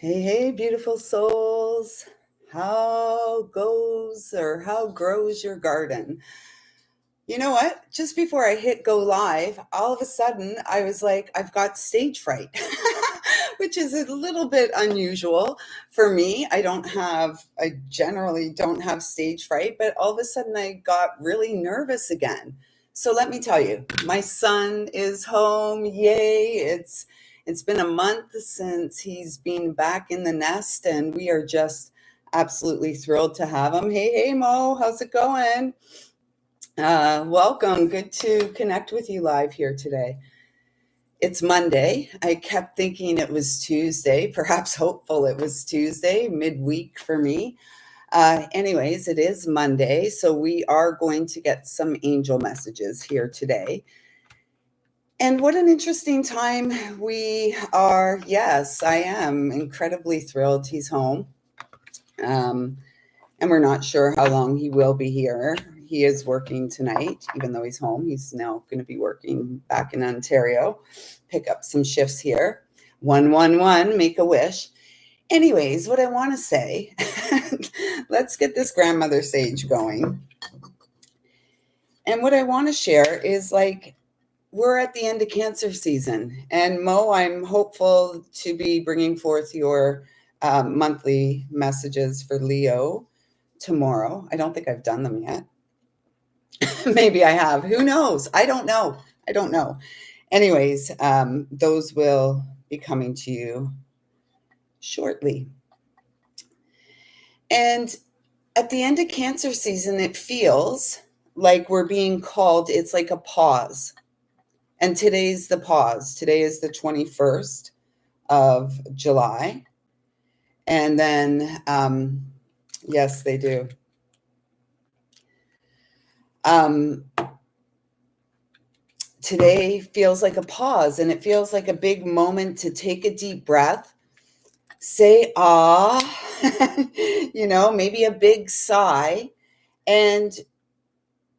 Hey, hey, beautiful souls. How goes or how grows your garden? You know what? Just before I hit go live, all of a sudden I was like, I've got stage fright, which is a little bit unusual for me. I generally don't have stage fright, but all of a sudden I got really nervous again. So let me tell you, my son is home. Yay. It's been a month since he's been back in the nest, and we are just absolutely thrilled to have him. Hey, hey, Mo, how's it going? Welcome. Good to connect with you live here today. It's Monday. I kept thinking it was Tuesday, perhaps hopeful it was Tuesday, midweek for me. Anyways, it is Monday, so we are going to get some angel messages here today. And what an interesting time we are. Yes, I am incredibly thrilled he's home. Um, and we're not sure how long he will be here. He is working tonight, even though he's home. He's now going to be working back in Ontario, pick up some shifts here. 111, make a wish. Anyways, what I want to say, let's get this grandmother sage going. And what I want to share is we're at the end of Cancer season. And Mo, I'm hopeful to be bringing forth your monthly messages for Leo tomorrow. I don't think I've done them yet. Maybe I have. Who knows? I don't know. Anyways, those will be coming to you shortly. And at the end of Cancer season, it feels like we're being called, it's like a pause. And today's the pause. Today is the 21st of July. And then, yes, they do. Today feels like a pause, and it feels like a big moment to take a deep breath, say ah, maybe a big sigh, and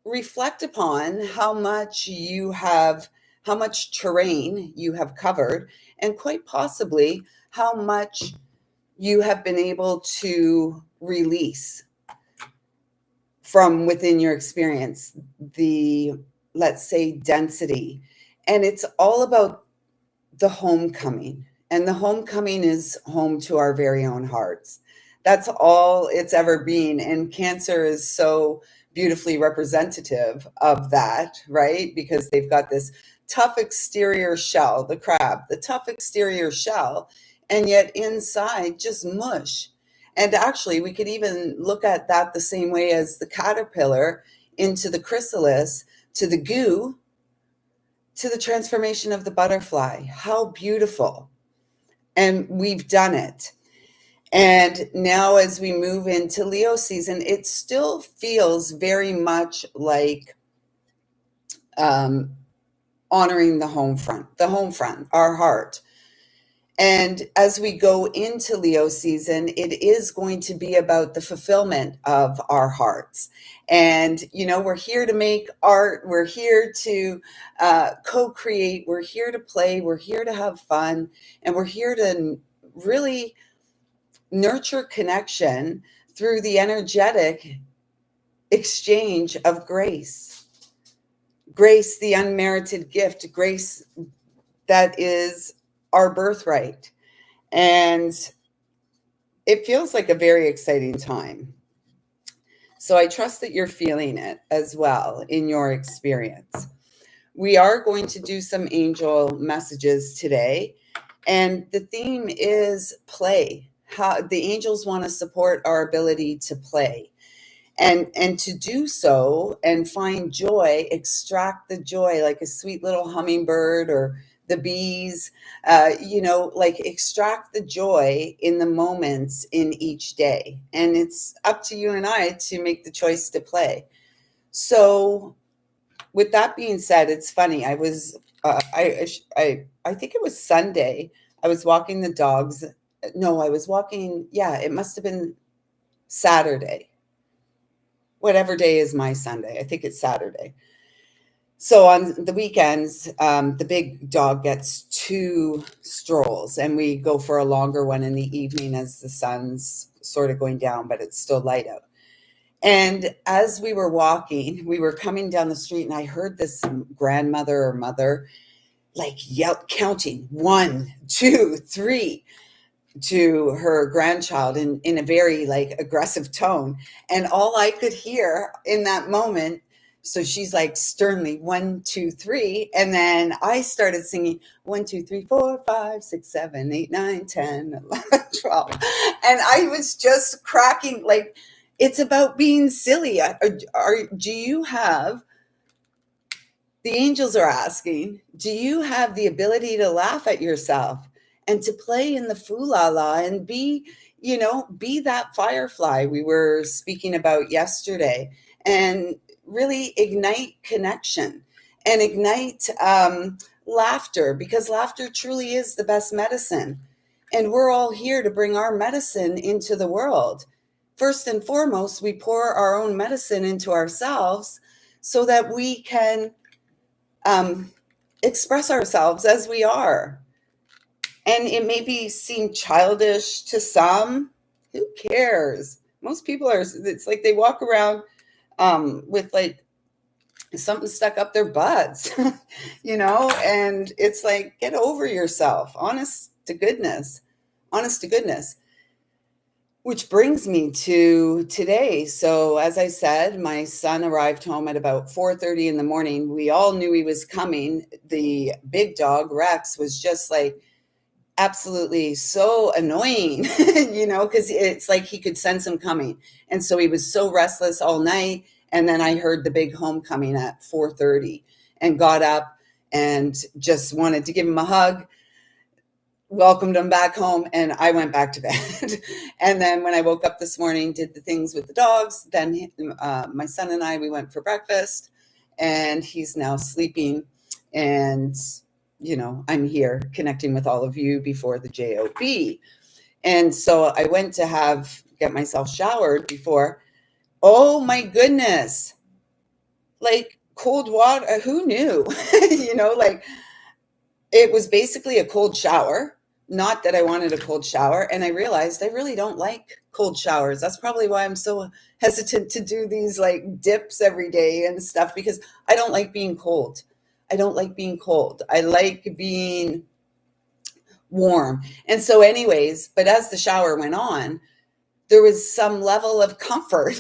reflect upon how much terrain you have covered, and quite possibly how much you have been able to release from within your experience, the, let's say, density. And it's all about the homecoming. And the homecoming is home to our very own hearts. That's all it's ever been. And Cancer is so beautifully representative of that, right? Because they've got this tough exterior shell, the crab, the tough exterior shell, and yet inside just mush. And actually, we could even look at that the same way as the caterpillar into the chrysalis, to the goo, to the transformation of the butterfly. How beautiful. And we've done it. And now as we move into Leo season, it still feels very much like honoring the home front, our heart. And as we go into Leo season, it is going to be about the fulfillment of our hearts. And, we're here to make art. We're here to co-create. We're here to play. We're here to have fun. And we're here to really nurture connection through the energetic exchange of grace. Grace, the unmerited gift. Grace that is our birthright. And it feels like a very exciting time. So I trust that you're feeling it as well in your experience. We are going to do some angel messages today. And the theme is play. How the angels want to support our ability to play. And to do so and find joy, extract the joy like a sweet little hummingbird or the bees, extract the joy in the moments in each day. And it's up to you and I to make the choice to play. So with that being said, it's funny. I was, I think it was Sunday. I was walking the dogs. No, I was walking. Yeah, it must have been Saturday. Whatever day is my Sunday. I think it's Saturday. So on the weekends, the big dog gets 2 strolls, and we go for a longer one in the evening as the sun's sort of going down, but it's still light out. And as we were walking, we were coming down the street, and I heard this grandmother or mother like yell, counting 1, 2, 3 to her grandchild in a very like aggressive tone. And all I could hear in that moment, so she's like sternly 1, 2, 3, and then I started singing 1, 2, 3, 4, 5, 6, 7, 8, 9, 10, 11, 12, and I was just cracking. Like, it's about being silly. Do you have, the angels are asking, do you have the ability to laugh at yourself and to play in the foolala and be, be that firefly we were speaking about yesterday, and really ignite connection and ignite laughter, because laughter truly is the best medicine. And we're all here to bring our medicine into the world. First and foremost, we pour our own medicine into ourselves so that we can express ourselves as we are. And it maybe seem childish to some. Who cares? Most people are, it's like they walk around with like something stuck up their butts, and it's like, get over yourself. Honest to goodness. Honest to goodness. Which brings me to today. So, as I said, my son arrived home at about 4:30 in the morning. We all knew he was coming. The big dog, Rex, was just like absolutely so annoying, because it's like he could sense him coming. And so he was so restless all night. And then I heard the big homecoming at 4:30 and got up and just wanted to give him a hug, welcomed him back home, and I went back to bed. And then when I woke up this morning, did the things with the dogs. Then my son and I, we went for breakfast, and he's now sleeping. And, I'm here connecting with all of you before the JOB. And so I went to get myself showered before. Oh my goodness. Like cold water. Who knew? Like it was basically a cold shower. Not that I wanted a cold shower. And I realized I really don't like cold showers. That's probably why I'm so hesitant to do these like dips every day and stuff, because I don't like being cold. I don't like being cold. I like being warm. And so anyways, but as the shower went on, there was some level of comfort,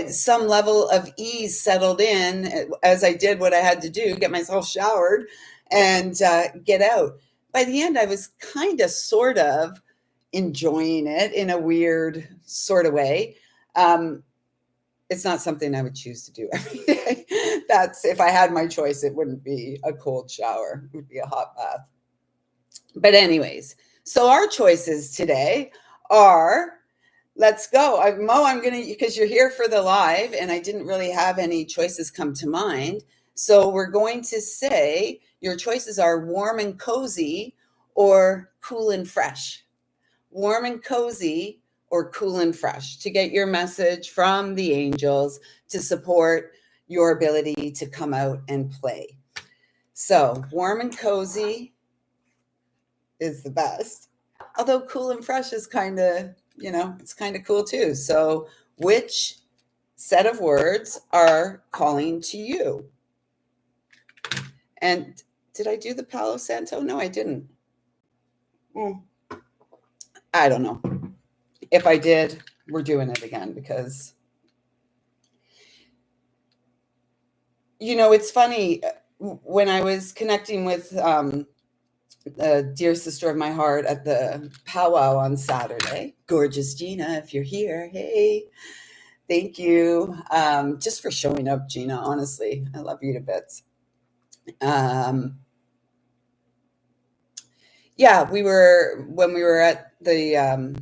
some level of ease settled in as I did what I had to do, get myself showered and get out. By the end, I was kind of sort of enjoying it in a weird sort of way. It's not something I would choose to do every day. That's, if I had my choice, it wouldn't be a cold shower. It would be a hot bath. But anyways, so our choices today are, let's go. Mo, I'm going to, because you're here for the live and I didn't really have any choices come to mind. So we're going to say your choices are warm and cozy or cool and fresh. Warm and cozy or cool and fresh, to get your message from the angels to support your ability to come out and play. So warm and cozy is the best. Although cool and fresh is kind of, it's kind of cool too. So which set of words are calling to you? And did I do the Palo Santo? No, I didn't. I don't know. If I did, we're doing it again, because, it's funny. When I was connecting with a dear sister of my heart at the powwow on Saturday, gorgeous Gina, if you're here, hey, thank you just for showing up, Gina. Honestly, I love you to bits. Yeah, when we were at the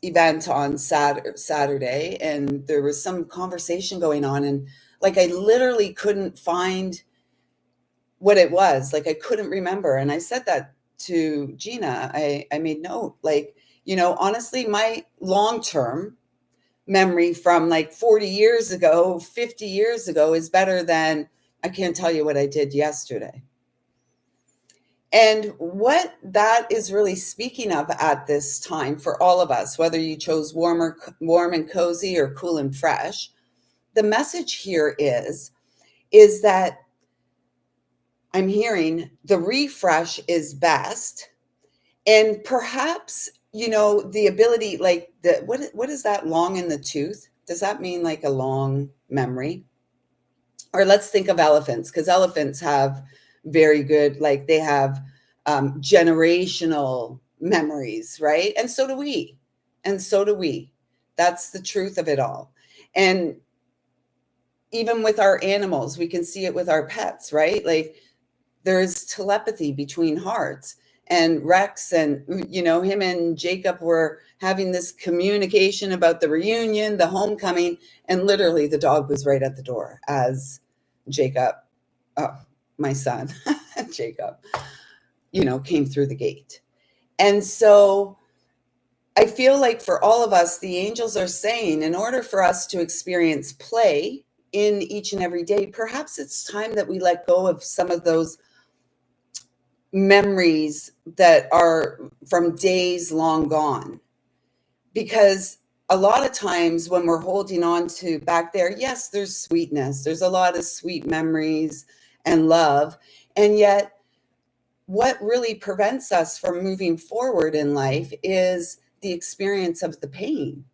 event on Saturday, and there was some conversation going on, and like I literally couldn't find what it was. Like I couldn't remember, and I said that to Gina. I made note, like, honestly, my long-term memory from like 40 years ago, 50 years ago is better than I can't tell you what I did yesterday. And what that is really speaking of at this time for all of us, whether you chose warm and cozy or cool and fresh, the message here is that I'm hearing the refresh is best. And perhaps, the ability, like what is that long in the tooth? Does that mean like a long memory? Or let's think of elephants, because elephants have very good, like they have generational memories, right? And so do we. And so do we. That's the truth of it all. And even with our animals, we can see it with our pets, right? Like there's telepathy between hearts. And Rex and, him and Jacob were having this communication about the reunion, the homecoming, and literally the dog was right at the door as Jacob, oh, my son, Jacob, came through the gate. And so I feel like for all of us, the angels are saying, in order for us to experience play in each and every day, perhaps it's time that we let go of some of those memories that are from days long gone. Because a lot of times when we're holding on to back there, yes, there's sweetness, there's a lot of sweet memories and love. And yet, what really prevents us from moving forward in life is the experience of the pain,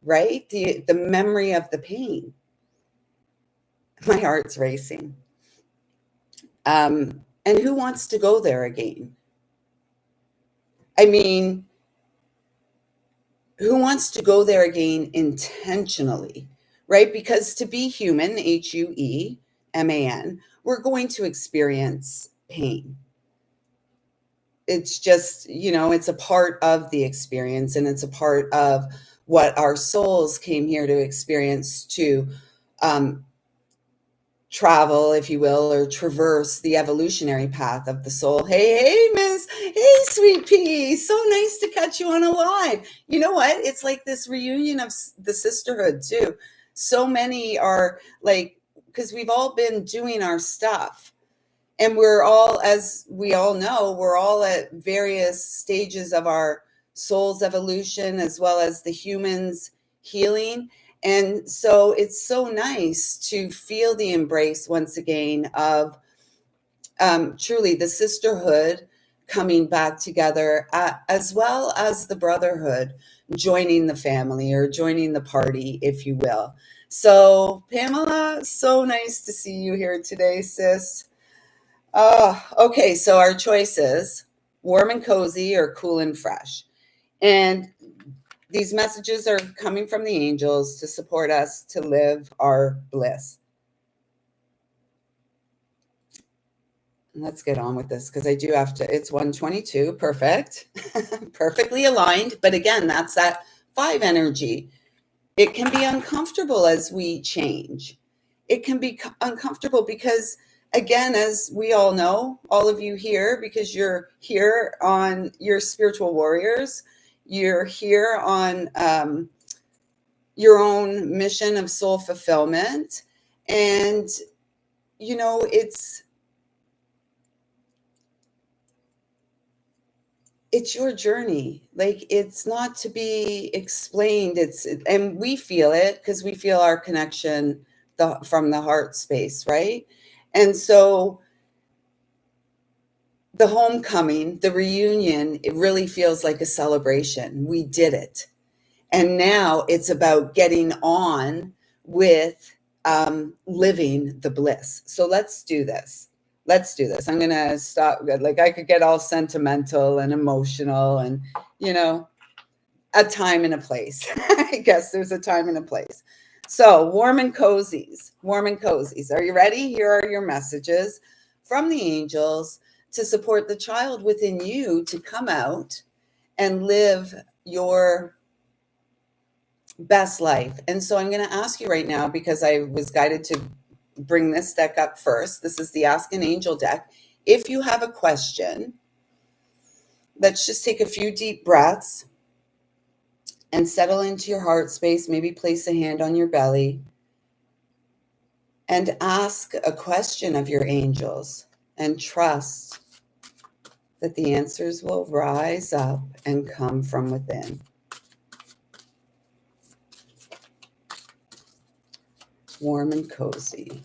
right? The memory of the pain. My heart's racing. And who wants to go there again? I mean, who wants to go there again intentionally, right? Because to be human, HUEMAN, we're going to experience pain. It's just, it's a part of the experience, and it's a part of what our souls came here to experience, to travel, if you will, or traverse the evolutionary path of the soul. Hey, miss. Hey, sweet pea. So nice to catch you on a live. You know what? It's like this reunion of the sisterhood, too. So many are like, because we've all been doing our stuff. And we're all, as we all know, we're all at various stages of our soul's evolution, as well as the human's healing. And so it's so nice to feel the embrace once again of truly the sisterhood coming back together, as well as the brotherhood joining the family or joining the party, if you will. So, Pamela, so nice to see you here today, sis. Okay, so our choices: warm and cozy or cool and fresh. And these messages are coming from the angels to support us to live our bliss. Let's get on with this, because I do have to. It's 1:22. Perfect. Perfectly aligned. But again, that's that 5 energy. It can be uncomfortable as we change. It can be uncomfortable because, again, as we all know, all of you here, because you're here on your spiritual warriors, you're here on your own mission of soul fulfillment. And, it's your journey. Like, it's not to be explained. And we feel it because we feel our connection from the heart space, right? And so the homecoming, the reunion, it really feels like a celebration. We did it. And now it's about getting on with living the bliss. So let's do this. Let's do this. I'm going to stop. Like, I could get all sentimental and emotional and, a time and a place. I guess there's a time and a place. So warm and cozies. Are you ready? Here are your messages from the angels to support the child within you to come out and live your best life. And so I'm going to ask you right now, because I was guided to bring this deck up first. This is the Ask an Angel deck. If you have a question, let's just take a few deep breaths and settle into your heart space. Maybe place a hand on your belly. and ask a question of your angels and trust that the answers will rise up and come from within. Warm and cozy.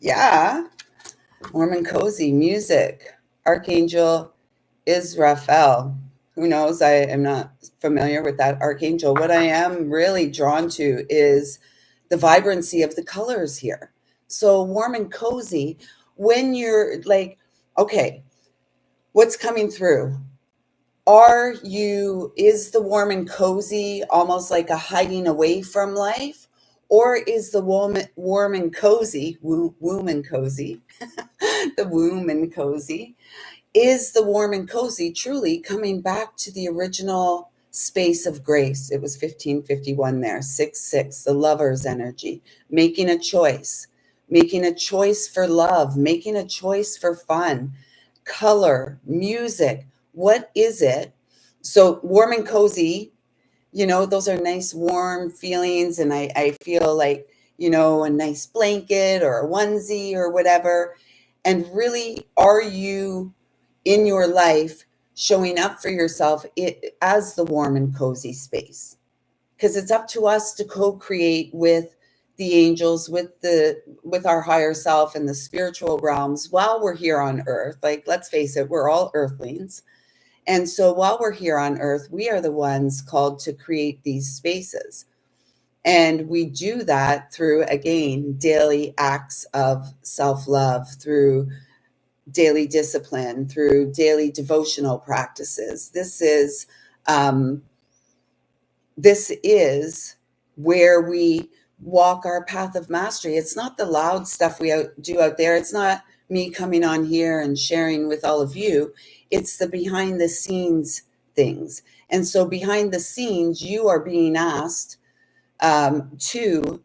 Yeah, warm and cozy music. Archangel Israfel. Who knows? I am not familiar with that archangel. What I am really drawn to is the vibrancy of the colors here. So warm and cozy, when you're like, okay, what's coming through? Is the warm and cozy almost like a hiding away from life? Or is the warm and cozy, womb and cozy, the womb and cozy, is the warm and cozy truly coming back to the original space of grace? It was 1551 there, 6 6, the lover's energy, making a choice for love, making a choice for fun, color, music. What is it? So, warm and cozy, those are nice, warm feelings. And I feel like, a nice blanket or a onesie or whatever. And really, are you in your life showing up for yourself as the warm and cozy space? Because it's up to us to co-create with the angels, with our higher self and the spiritual realms while we're here on earth. Like, let's face it, we're all earthlings. And so while we're here on earth, we are the ones called to create these spaces. And we do that through, again, daily acts of self-love, through daily discipline, through daily devotional practices. Um, this is where we walk our path of mastery. It's not the loud stuff we do out there. It's not me coming on here and sharing with all of you. It's the behind the scenes things. And so behind the scenes, you are being asked to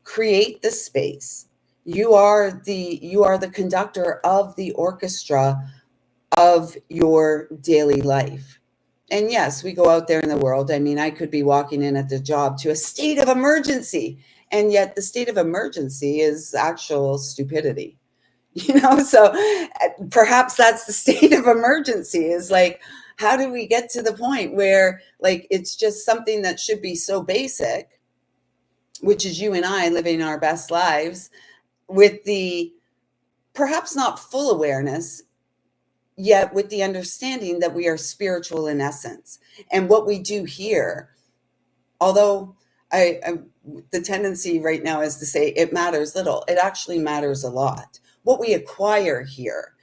create the space. You are the conductor of the orchestra of your daily life. And yes, we go out there in the world. I mean, I could be walking in at the job to a state of emergency, and yet the state of emergency is actual stupidity. So perhaps that's the state of emergency, is like, how do we get to the point where, like, it's just something that should be so basic, which is you and I living our best lives with the perhaps not full awareness, yet with the understanding that we are spiritual in essence. And what we do here, although the tendency right now is to say it matters little, it actually matters a lot. What we acquire here,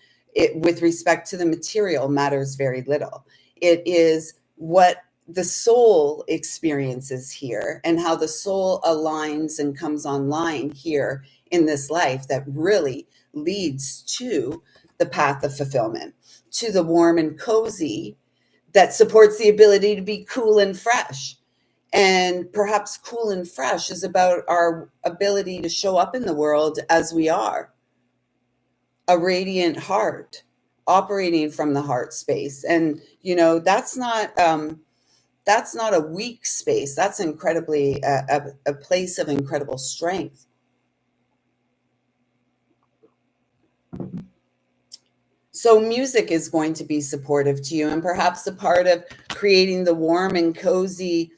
with respect to the material, matters very little. It is what the soul experiences here and how the soul aligns and comes online here in this life that really leads to the path of fulfillment, to the warm and cozy that supports the ability to be cool and fresh. And perhaps cool and fresh is about our ability to show up in the world as we are, a radiant heart, operating from the heart space. And that's not a weak space. That's incredibly a place of incredible strength. So music is going to be supportive to you, and perhaps a part of creating the warm and cozy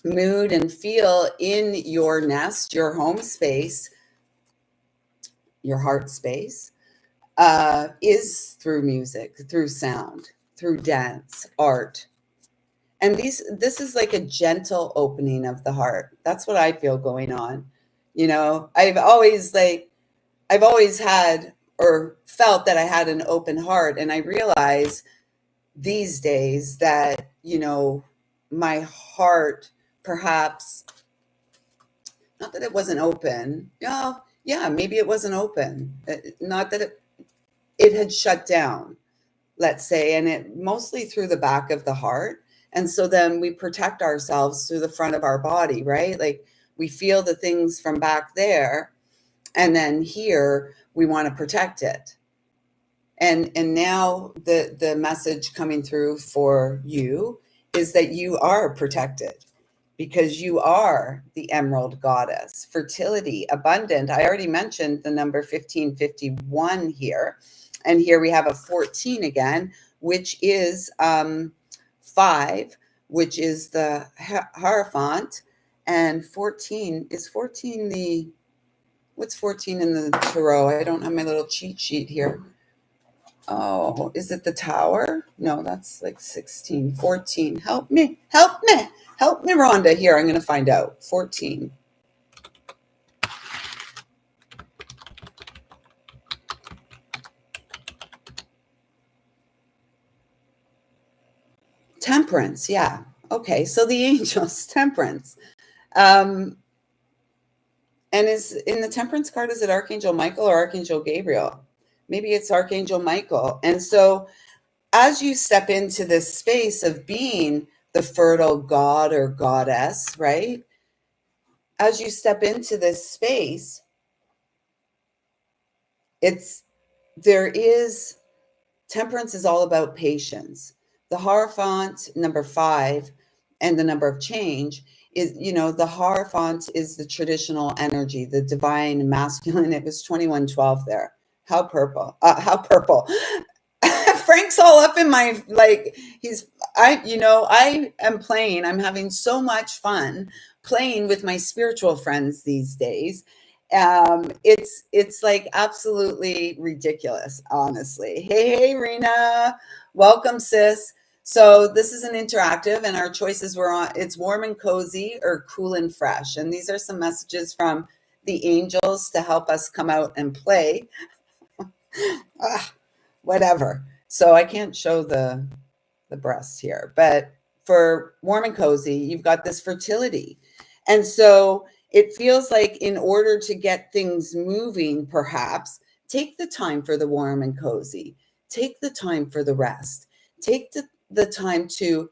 mood and feel in your nest, your home space, your heart space, is through music, through sound, through dance, art. And this is like a gentle opening of the heart. That's what I feel going on. I've always had or felt that I had an open heart, and I realize these days that, my heart, perhaps, not that it wasn't open. Yeah, maybe it wasn't open. Not that it had shut down, let's say, and it mostly through the back of the heart. And so then we protect ourselves through the front of our body, right? Like, we feel the things from back there, and then here we want to protect it. And now the message coming through for you is that you are protected because you are the emerald goddess, fertility, abundant. I already mentioned the number 1551 here. And here we have a 14 again, which is 5, which is the Hierophant. And 14, is 14 the, what's 14 in the Tarot? I don't have my little cheat sheet here. Oh, is it the Tower? No, that's like 16, 14. Help me, help me, help me, Rhonda. Here, I'm going to find out. 14. Temperance, yeah. Okay, so the angels, temperance. And is in the temperance card, is it Archangel Michael or Archangel Gabriel? Maybe it's Archangel Michael. And so as you step into this space of being the fertile god or goddess, right? As you step into this space, temperance is all about patience. The Hierophant, number 5, and the number of change is, the Hierophant is the traditional energy, the divine masculine. It was 2112 there. How purple. How purple. Frank's all up in my, like, I am playing. I'm having so much fun playing with my spiritual friends these days. It's like absolutely ridiculous, honestly. Hey, Rena, welcome, sis. So this is an interactive, and our choices were on. It's warm and cozy or cool and fresh, and these are some messages from the angels to help us come out and play. Whatever. So I can't show the breasts here, but for warm and cozy, you've got this fertility. And so it feels like in order to get things moving, perhaps take the time for the warm and cozy, take the time for the rest, take the time to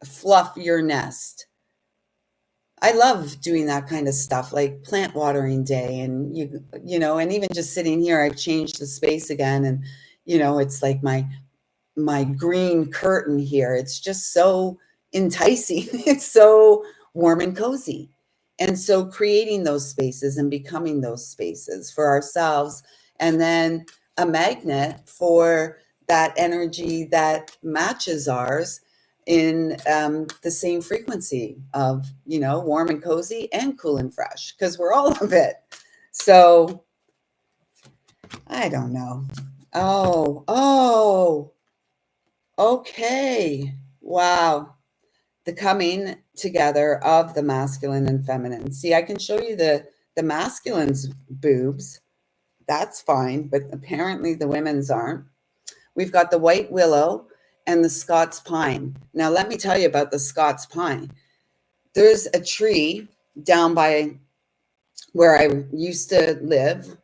fluff your nest. I love doing that kind of stuff, like plant watering day, and and even just sitting here, I've changed the space again, and it's like my green curtain here. It's just so enticing. It's so warm and cozy. And so creating those spaces and becoming those spaces for ourselves, and then a magnet for that energy that matches ours in the same frequency of, warm and cozy and cool and fresh, because we're all of it. So I don't know. Oh, okay. Wow. The coming together of the masculine and feminine. See, I can show you the masculine's boobs. That's fine, but apparently the women's aren't. We've got the white willow and the Scots pine. Now, let me tell you about the Scots pine. There's a tree down by where I used to live.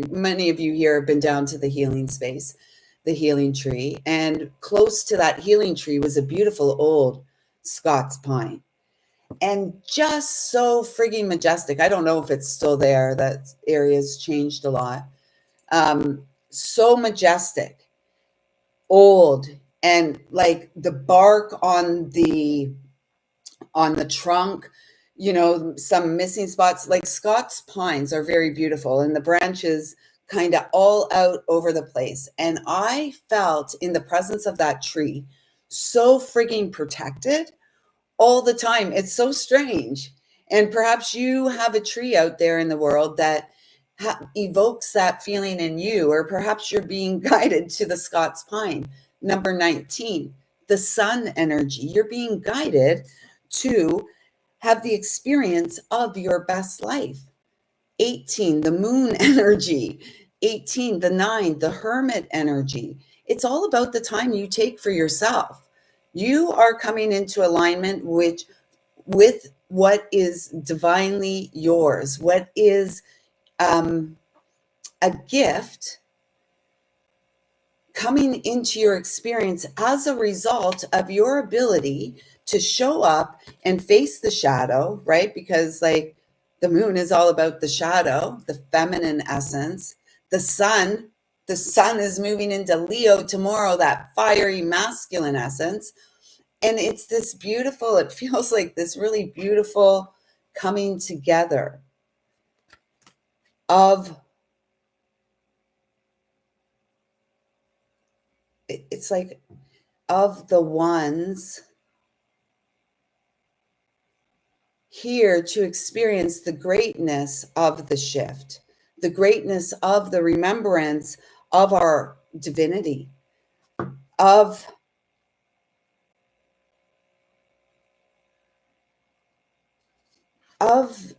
Many of you here have been down to the healing space, the healing tree. And close to that healing tree was a beautiful old Scots pine. And just so frigging majestic. I don't know if it's still there. That area's changed a lot. So majestic, old, and like the bark on the trunk, some missing spots. Like Scots pines are very beautiful, and the branches kind of all out over the place. And I felt in the presence of that tree so frigging protected all the time. It's so strange. And perhaps you have a tree out there in the world that evokes that feeling in you, or perhaps you're being guided to the Scots pine. Number 19, the sun energy. You're being guided to have the experience of your best life. 18, the moon energy. 18, the 9, the hermit energy. It's all about the time you take for yourself. You are coming into alignment with what is divinely yours, what is a gift coming into your experience as a result of your ability to show up and face the shadow, right? Because like the moon is all about the shadow, the feminine essence. The sun is moving into Leo tomorrow, that fiery masculine essence. And it's this beautiful, it feels like this really beautiful coming together of, it's like of the ones here to experience the greatness of the shift, the greatness of the remembrance of our divinity, of of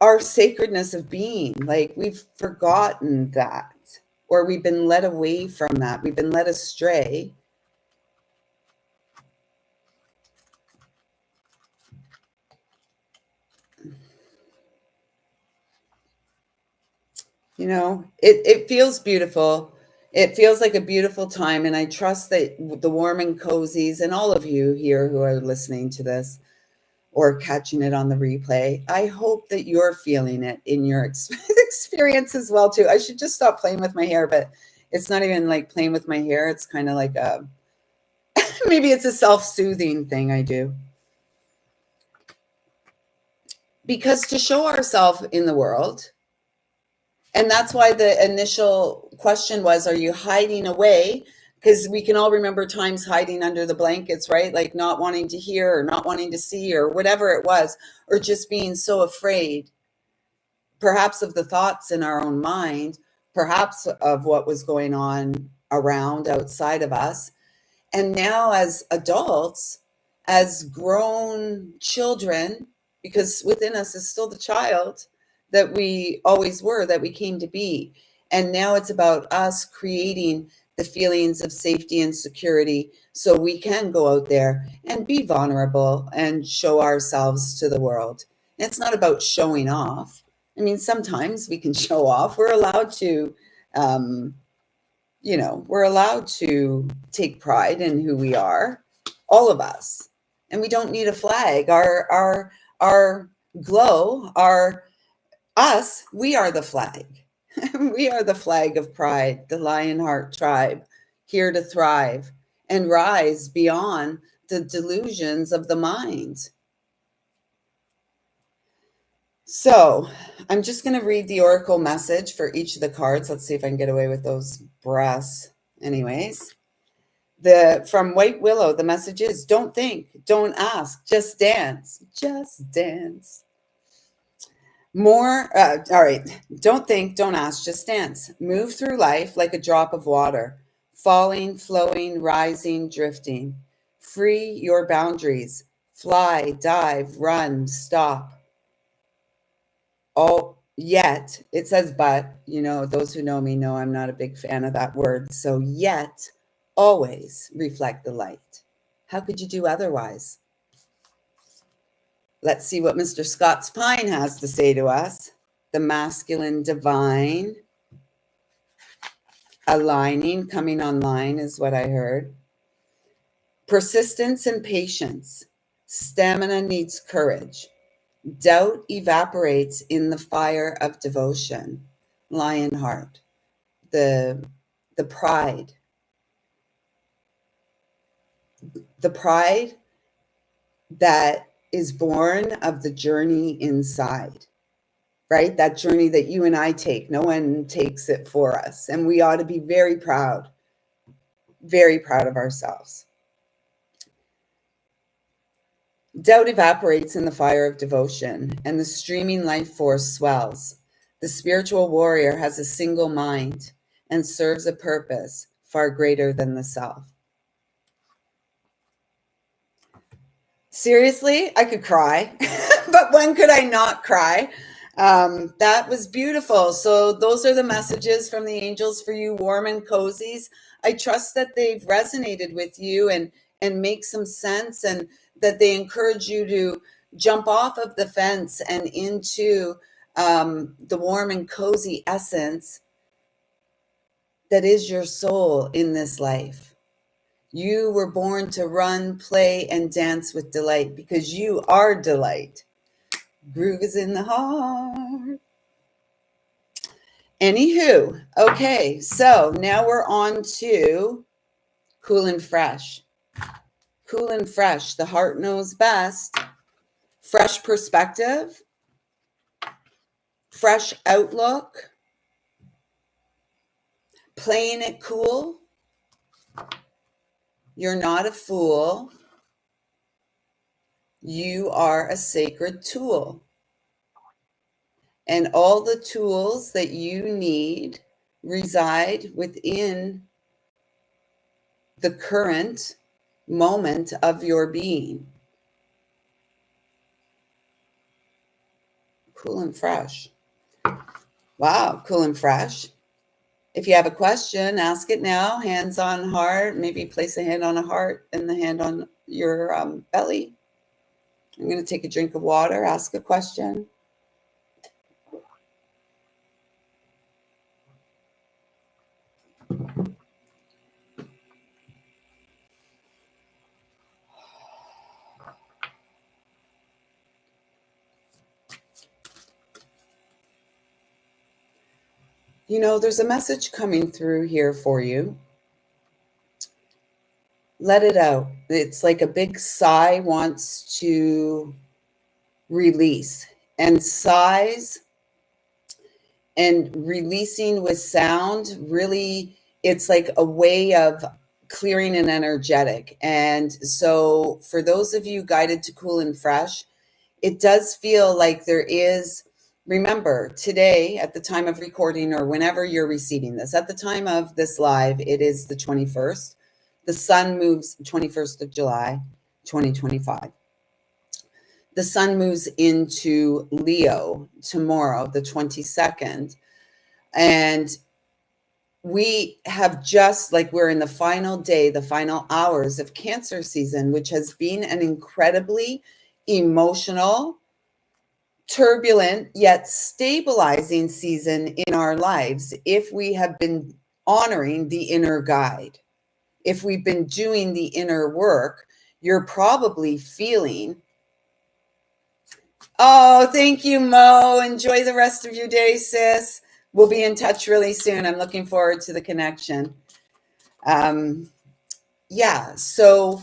our sacredness of being. Like, we've forgotten that, or we've been led away from that. We've been led astray. You know, it feels beautiful. It feels like a beautiful time. And I trust that the warm and cozies and all of you here who are listening to this or catching it on the replay, I hope that you're feeling it in your experience as well too. I should just stop playing with my hair, but it's not even like playing with my hair. It's kind of like a, maybe it's a self-soothing thing I do. Because to show ourselves in the world, and that's why the initial question was, are you hiding away? Because we can all remember times hiding under the blankets, right? Like not wanting to hear or not wanting to see or whatever it was, or just being so afraid, perhaps of the thoughts in our own mind, perhaps of what was going on around outside of us. And now, as adults, as grown children, because within us is still the child that we always were, that we came to be. And now it's about us creating the feelings of safety and security so we can go out there and be vulnerable and show ourselves to the world. And it's not about showing off. I mean, sometimes we can show off. We're allowed to we're allowed to take pride in who we are, all of us, and we don't need a flag. Our glow, our us, we are the flag. We are the flag of pride, the Lionheart tribe, here to thrive and rise beyond the delusions of the mind. So I'm just going to read the oracle message for each of the cards. Let's see if I can get away with those brass. Anyways, from White Willow, the message is: don't think, don't ask, just dance. Just dance. All right. Don't think, don't ask, just dance. Move through life like a drop of water, falling, flowing, rising, drifting. Free your boundaries. Fly, dive, run, stop. Oh, yet, it says but, those who know me know I'm not a big fan of that word. So yet, always reflect the light. How could you do otherwise? Let's see what Mr. Scott's Pine has to say to us. The masculine divine aligning, coming online is what I heard. Persistence and patience. Stamina needs courage. Doubt evaporates in the fire of devotion. Lionheart, the pride. The pride that is born of the journey inside, right? That journey that you and I take. No one takes it for us. And we ought to be very proud of ourselves. Doubt evaporates in the fire of devotion, and the streaming life force swells. The spiritual warrior has a single mind and serves a purpose far greater than the self. Seriously, I could cry, but when could I not cry? That was beautiful. So those are the messages from the angels for you, warm and cozies. I trust that they've resonated with you and make some sense, and that they encourage you to jump off of the fence and into the warm and cozy essence that is your soul in this life. You were born to run, play, and dance with delight because you are delight. Groove is in the heart. Anywho, okay, so now we're on to cool and fresh. cool and fresh. The heart knows best. Fresh perspective, fresh outlook, playing it cool. You're not a fool. You are a sacred tool. And all the tools that you need reside within the current moment of your being. Cool and fresh. Wow, cool and fresh. If you have a question, ask it now. Hands on heart. Maybe place a hand on a heart and the hand on your belly. I'm going to take a drink of water, ask a question. You know, there's a message coming through here for you. Let it out. It's like a big sigh wants to release. And sighs and releasing with sound, really, it's like a way of clearing an energetic. And so for those of you guided to cool and fresh, it does feel like there is, remember, today at the time of recording or whenever you're receiving this, at the time of this live, it is the 21st. The sun moves 21st of July, 2025. The sun moves into Leo tomorrow, the 22nd. And we have just, like, we're in the final day, the final hours of Cancer season, which has been an incredibly emotional, turbulent, yet stabilizing season in our lives if we have been honoring the inner guide. If we've been doing the inner work, you're probably feeling, oh, thank you, Mo. Enjoy the rest of your day, sis. We'll be in touch really soon. I'm looking forward to the connection. Yeah, so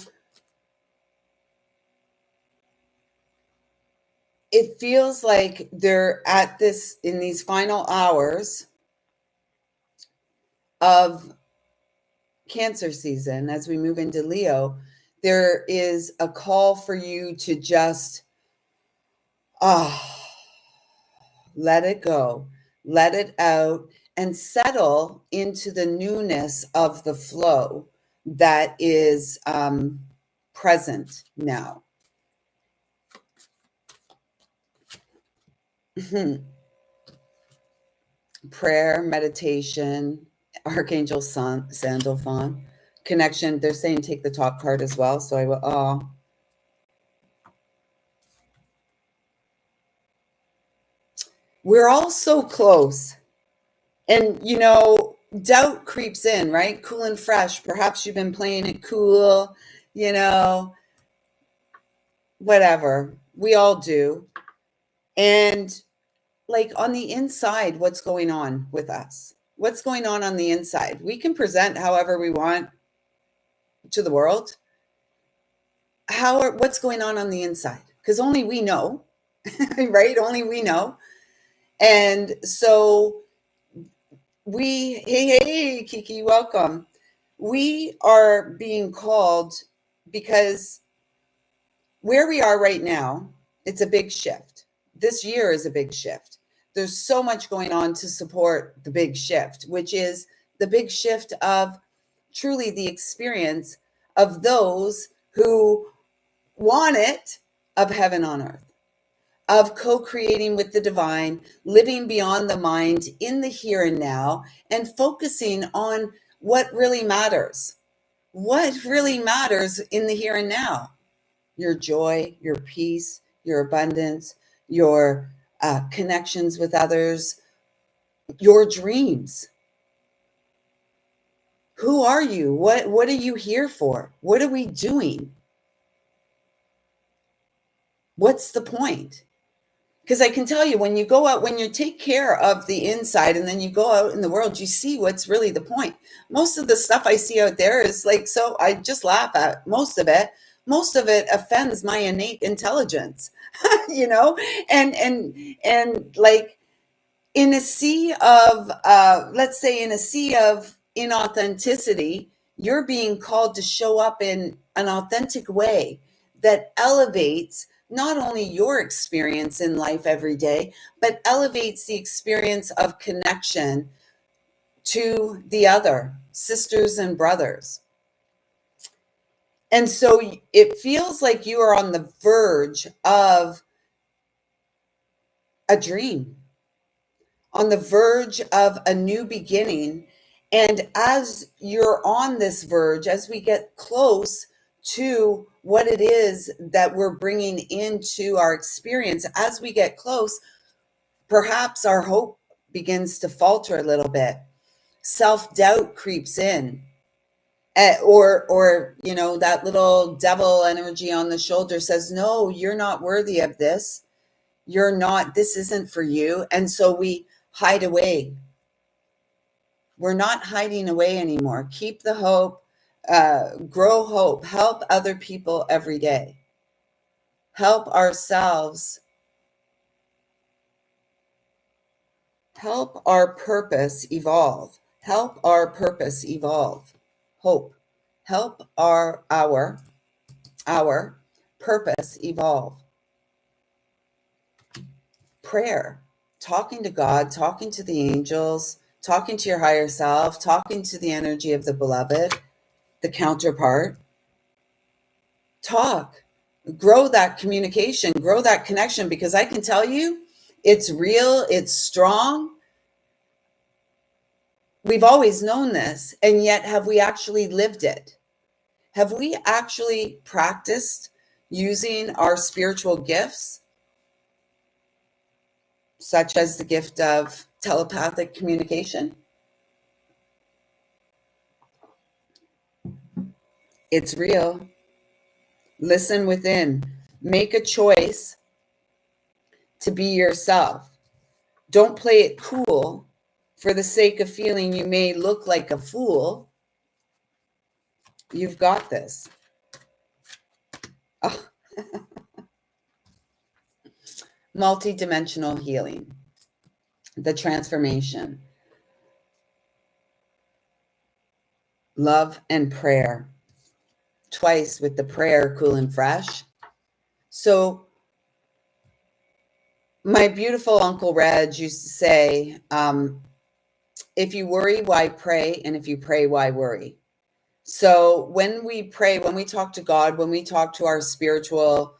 it feels like they're at this, in these final hours of Cancer season, as we move into Leo, there is a call for you to just, let it go, let it out, and settle into the newness of the flow that is present now. Prayer, meditation, Archangel Sandalphon, connection. They're saying take the top card as well. So I will, we're all so close. And, you know, doubt creeps in, right? Cool and fresh. Perhaps you've been playing it cool, you know, whatever. We all do. And like on the inside, what's going on with us? What's going on the inside? We can present however we want to the world. What's going on the inside? Because only we know, right? Only we know. And so hey, Kiki, welcome. We are being called because where we are right now, it's a big shift. This year is a big shift. There's so much going on to support the big shift, which is the big shift of truly the experience of those who want it, of heaven on earth, of co-creating with the divine, living beyond the mind in the here and now, and focusing on what really matters. What really matters in the here and now? Your joy, your peace, your abundance, your connections with others, your dreams. Who are you? What are you here for? What are we doing? What's the point? Because I can tell you, when you go out, when you take care of the inside and then you go out in the world, you see what's really the point. Most of the stuff I see out there is like, so I just laugh at most of it. most of it offends my innate intelligence, you know, and like in a sea of, let's say, in a sea of inauthenticity, you're being called to show up in an authentic way that elevates not only your experience in life every day, but elevates the experience of connection to the other sisters and brothers. And so it feels like you are on the verge of a dream, on the verge of a new beginning. And as you're on this verge, as we get close to what it is that we're bringing into our experience, as we get close, perhaps our hope begins to falter a little bit. Self-doubt creeps in. Or you know, that little devil energy on the shoulder says, no, you're not worthy of this. You're not, this isn't for you. And so we hide away. We're not hiding away anymore. Keep the hope, grow hope, help other people every day, help ourselves, help our purpose evolve, help our purpose evolve. Hope, help our purpose evolve. Prayer, talking to God, talking to the angels, talking to your higher self, talking to the energy of the beloved, the counterpart. Talk, grow that communication, grow that connection, because I can tell you it's real, it's strong. We've always known this, and yet have we actually lived it? Have we actually practiced using our spiritual gifts, such as the gift of telepathic communication? It's real. Listen within. Make a choice to be yourself. Don't play it cool for the sake of feeling you may look like a fool. You've got this. Oh. Multidimensional healing, the transformation, love and prayer. Twice with the prayer, cool and fresh. So my beautiful Uncle Reg used to say, if you worry, why pray? And if you pray, why worry? So when we pray, when we talk to God, when we talk to our spiritual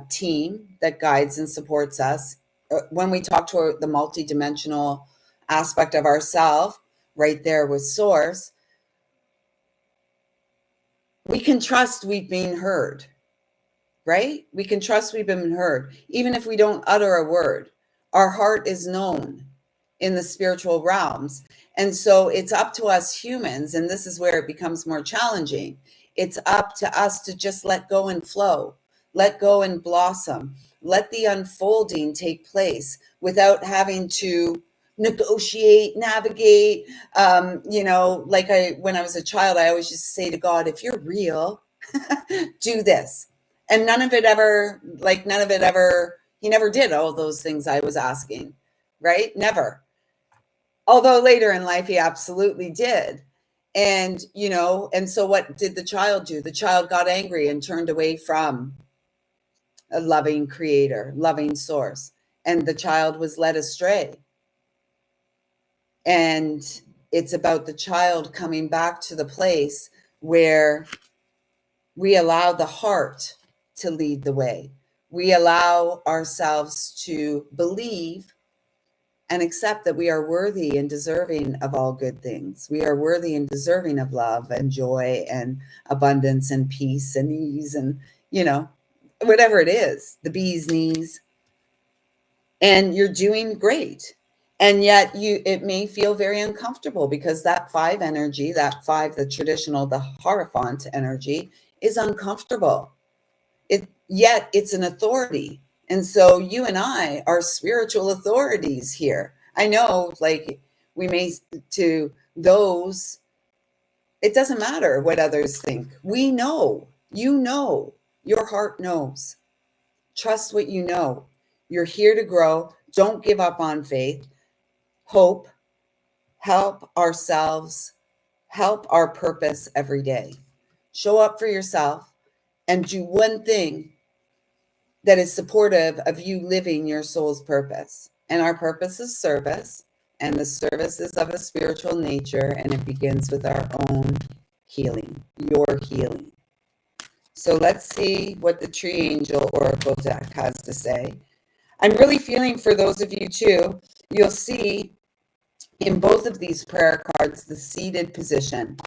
team that guides and supports us, when we talk to the multidimensional aspect of ourself, right there with Source, we can trust we've been heard, right? We can trust we've been heard. Even if we don't utter a word, our heart is known in the spiritual realms. And so it's up to us humans, and this is where it becomes more challenging. It's up to us to just let go and flow, let go and blossom, let the unfolding take place without having to negotiate, navigate. You know, like when I was a child, I always used to say to God, if you're real, do this. And none of it ever, he never did all those things I was asking, right? Never. Although later in life, he absolutely did. And, you know, and so what did the child do? The child got angry and turned away from a loving creator, loving source. And the child was led astray. And it's about the child coming back to the place where we allow the heart to lead the way. We allow ourselves to believe and accept that we are worthy and deserving of all good things. We are worthy and deserving of love and joy and abundance and peace and ease and, you know, whatever it is, the bee's knees. And you're doing great. And yet it may feel very uncomfortable because that 5 energy, that 5, the traditional, the Hierophant energy, is uncomfortable. Yet it's an authority. And so you and I are spiritual authorities here. I know, like, we may, to those, it doesn't matter what others think. We know You know, your heart knows. Trust what you know. You're here to grow. Don't give up on faith. Hope. Help ourselves. Help our purpose every day. Show up for yourself and do one thing that is supportive of you living your soul's purpose. And our purpose is service, and the service is of a spiritual nature, and it begins with our own healing, your healing. So let's see what the Tree Angel Oracle deck has to say. I'm really feeling for those of you too. You'll see in both of these prayer cards the seated position.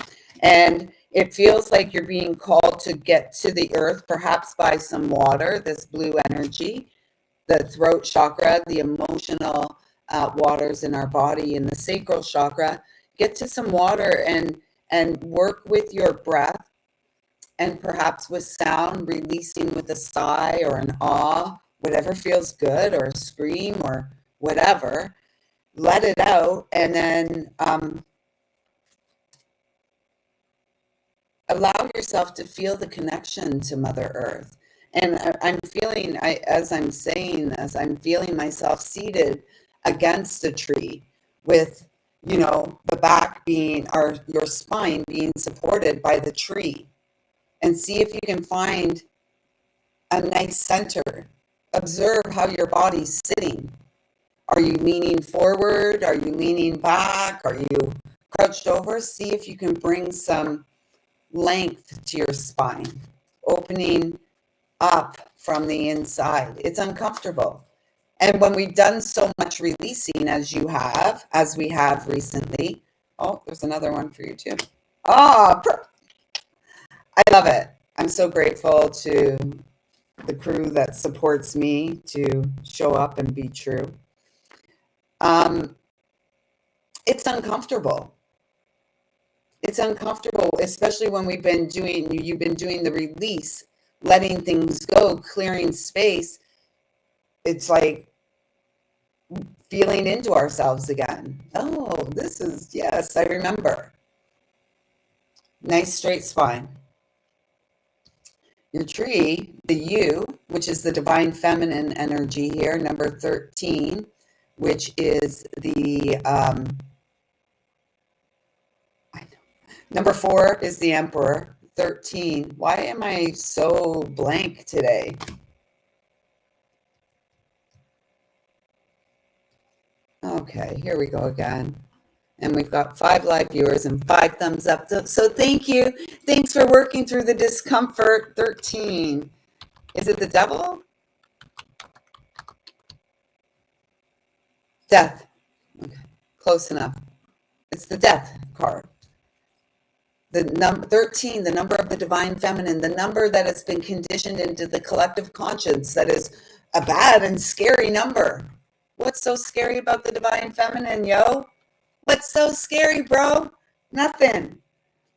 And it feels like you're being called to get to the earth, perhaps by some water, this blue energy, the throat chakra, the emotional waters in our body, and the sacral chakra. Get to some water and work with your breath, and perhaps with sound, releasing with a sigh or an awe, whatever feels good, or a scream or whatever. Let it out, and then allow yourself to feel the connection to Mother Earth. And I'm feeling, as I'm saying this, I'm feeling myself seated against a tree with, the back being, or your spine being supported by the tree. And see if you can find a nice center. Observe how your body's sitting. Are you leaning forward? Are you leaning back? Are you crouched over? See if you can bring some length to your spine, opening up from the inside. It's uncomfortable. And when we've done so much releasing as we have recently, oh, there's another one for you too. I love it. I'm so grateful to the crew that supports me to show up and be true. It's uncomfortable. It's uncomfortable, especially when you've been doing the release, letting things go, clearing space. It's like feeling into ourselves again. Oh, yes, I remember. Nice straight spine. Your tree, the U, which is the divine feminine energy here, number 13, which is the number 4 is the Emperor. 13. Why am I so blank today? Okay, here we go again. And we've got 5 live viewers and 5 thumbs up. So thank you. Thanks for working through the discomfort. 13. Is it the devil? Death. Okay, close enough. It's the death card. The number 13, the number of the divine feminine, the number that has been conditioned into the collective conscience, that is a bad and scary number. What's so scary about the divine feminine, yo? What's so scary, bro? Nothing.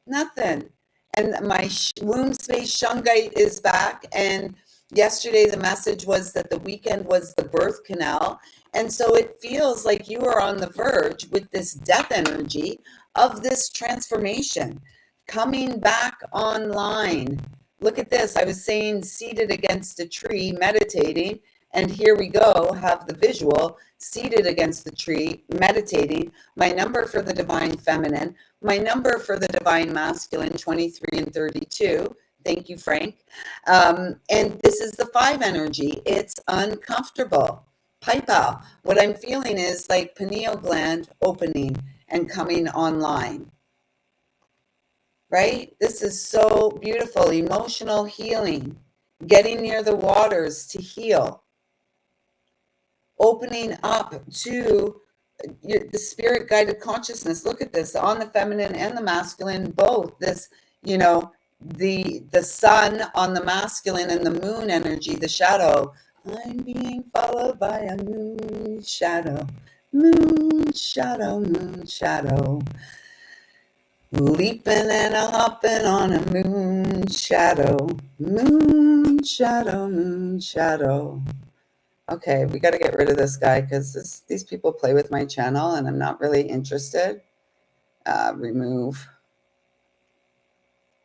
And my womb space shungite is back. And yesterday the message was that the weekend was the birth canal. And so it feels like you are on the verge with this death energy of this transformation coming back online. Look at this. I was saying seated against a tree, meditating. And here we go, have the visual, seated against the tree, meditating. My number for the divine feminine, my number for the divine masculine, 23 and 32. Thank you, Frank. And this is the 5 energy. It's uncomfortable. Pipe out. What I'm feeling is like pineal gland opening and coming online. Right? This is so beautiful. Emotional healing. Getting near the waters to heal. Opening up to the spirit guided consciousness. Look at this, on the feminine and the masculine, both. This, the sun on the masculine and the moon energy, the shadow. I'm being followed by a moon shadow. Moon shadow, moon shadow. Leaping and a hopping on a moon shadow. Moon shadow, moon shadow. Okay, we got to get rid of this guy because these people play with my channel and I'm not really interested. Remove.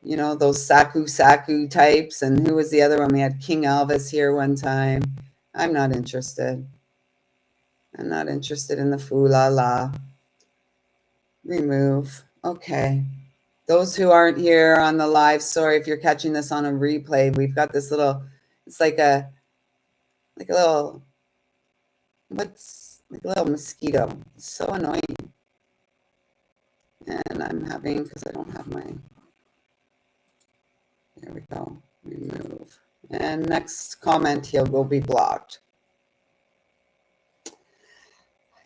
those Saku types. And who was the other one? We had King Elvis here one time. I'm not interested. I'm not interested in the foo la la. Remove. Okay. Those who aren't here on the live, sorry if you're catching this on a replay. We've got this little, it's like a little, like a little mosquito. It's so annoying. And I'm having, because I don't have my, there we go, remove. And next comment, he will be blocked.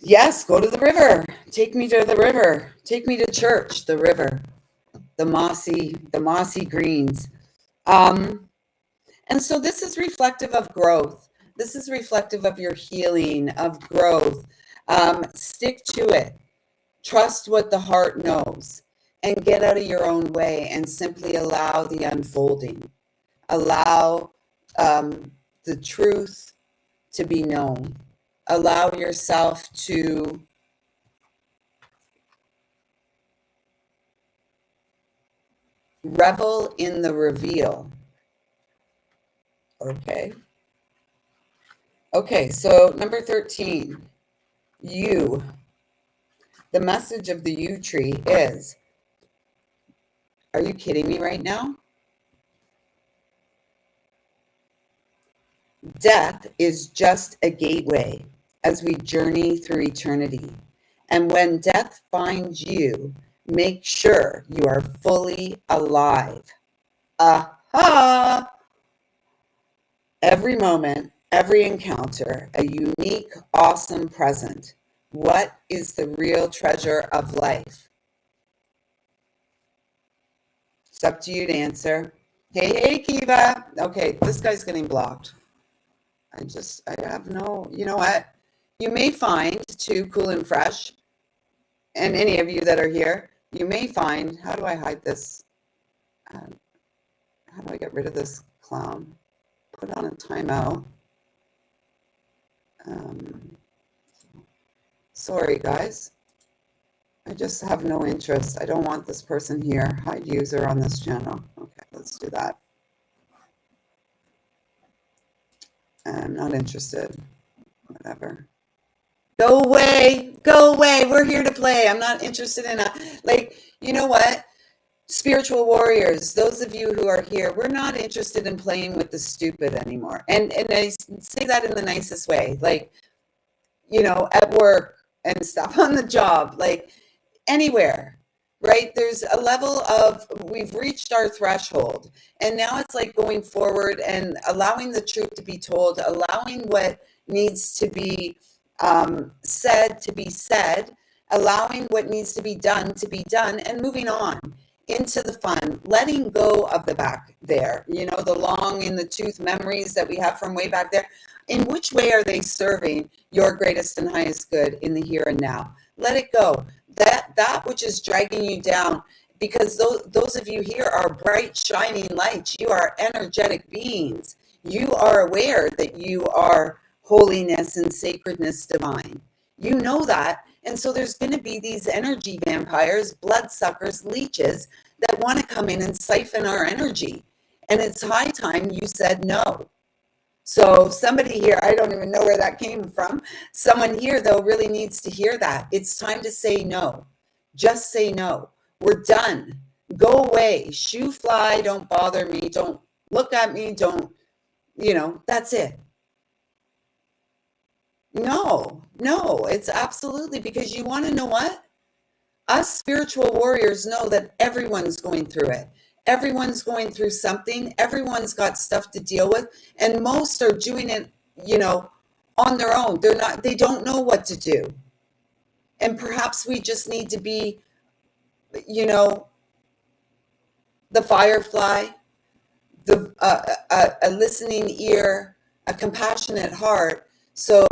Yes, go to the river. Take me to the river. Take me to church, the river, the mossy greens. And so this is reflective of growth. This is reflective of your healing, of growth. Stick to it. Trust what the heart knows and get out of your own way and simply allow the unfolding. Allow the truth to be known. Allow yourself to revel in the reveal. Okay. Okay, so number 13, you. The message of the yew tree is, are you kidding me right now? Death is just a gateway as we journey through eternity. And when death finds you, make sure you are fully alive. Aha! Every moment, every encounter, a unique, awesome present. What is the real treasure of life? It's up to you to answer. Hey, Kiva. Okay, this guy's getting blocked. I have no, you know what? You may find, too, cool and fresh, and any of you that are here, you may find, how do I hide this? How do I get rid of this clown? Put on a timeout. Sorry, guys. I just have no interest. I don't want this person here. Hide user on this channel. Okay, let's do that. I'm not interested. Whatever. Go away. Go away. We're here to play. I'm not interested in you know what? Spiritual warriors, those of you who are here, we're not interested in playing with the stupid anymore. And I say that in the nicest way, at work and stuff, on the job, anywhere, right? There's a level of, we've reached our threshold, and now it's like going forward and allowing the truth to be told, allowing what needs to be said to be said, allowing what needs to be done, and moving on into the fun, letting go of the back there, the long in the tooth memories that we have from way back there. In which way are they serving your greatest and highest good in the here and now? Let it go. That which is dragging you down, because those of you here are bright, shining lights. You are energetic beings. You are aware that you are holiness and sacredness divine. You know that. And so there's going to be these energy vampires, bloodsuckers, leeches that want to come in and siphon our energy. And it's high time you said no. So somebody here, I don't even know where that came from. Someone here, though, really needs to hear that. It's time to say no. Just say no. We're done. Go away. Shoo fly. Don't bother me. Don't look at me. Don't, that's it. No, it's absolutely, because you want to know what? Us spiritual warriors know that everyone's going through it. Everyone's going through something. Everyone's got stuff to deal with. And most are doing it, on their own. They don't know what to do. And perhaps we just need to be, the firefly, a listening ear, a compassionate heart, so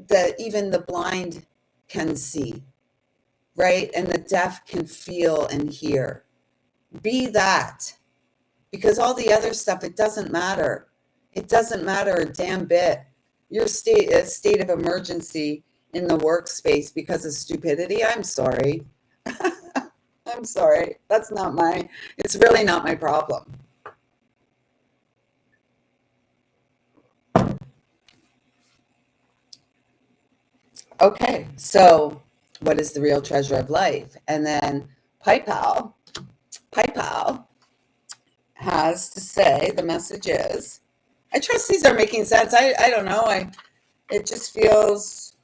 that even the blind can see, right? And the deaf can feel and hear. Be that, because all the other stuff, it doesn't matter. It doesn't matter a damn bit. Your state of emergency in the workspace because of stupidity, I'm sorry. I'm sorry. It's really not my problem. Okay, so what is the real treasure of life? And then PayPal, PayPal has to say the message is, I trust these are making sense. I don't know. It just feels,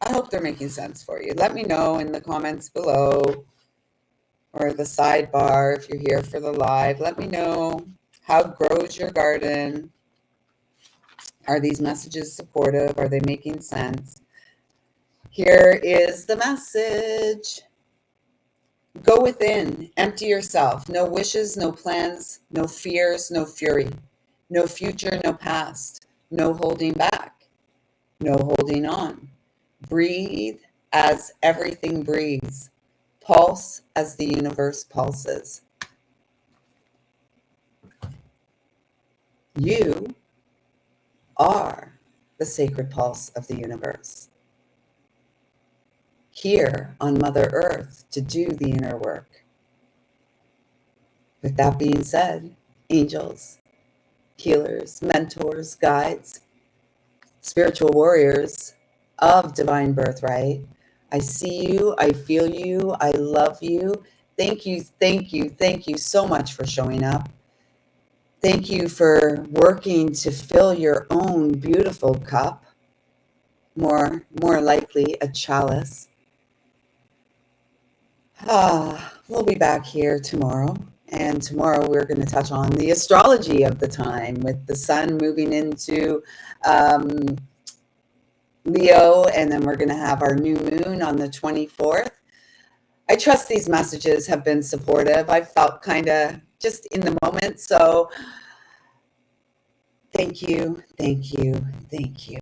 I hope they're making sense for you. Let me know in the comments below or the sidebar if you're here for the live. Let me know how grows your garden. Are these messages supportive? Are they making sense? Here is the message. Go within, empty yourself. No wishes, no plans, no fears, no fury. No future, no past. No holding back. No holding on. Breathe as everything breathes. Pulse as the universe pulses. You are the sacred pulse of the universe. Here on Mother Earth to do the inner work. With that being said, angels, healers, mentors, guides, spiritual warriors of divine birthright, I see you, I feel you, I love you. Thank you, thank you, thank you so much for showing up. Thank you for working to fill your own beautiful cup, more likely a chalice. We'll be back here tomorrow. And tomorrow we're going to touch on the astrology of the time with the sun moving into Leo, and then we're going to have our new moon on the 24th. I trust these messages have been supportive. I felt kind of just in the moment. So thank you, thank you, thank you.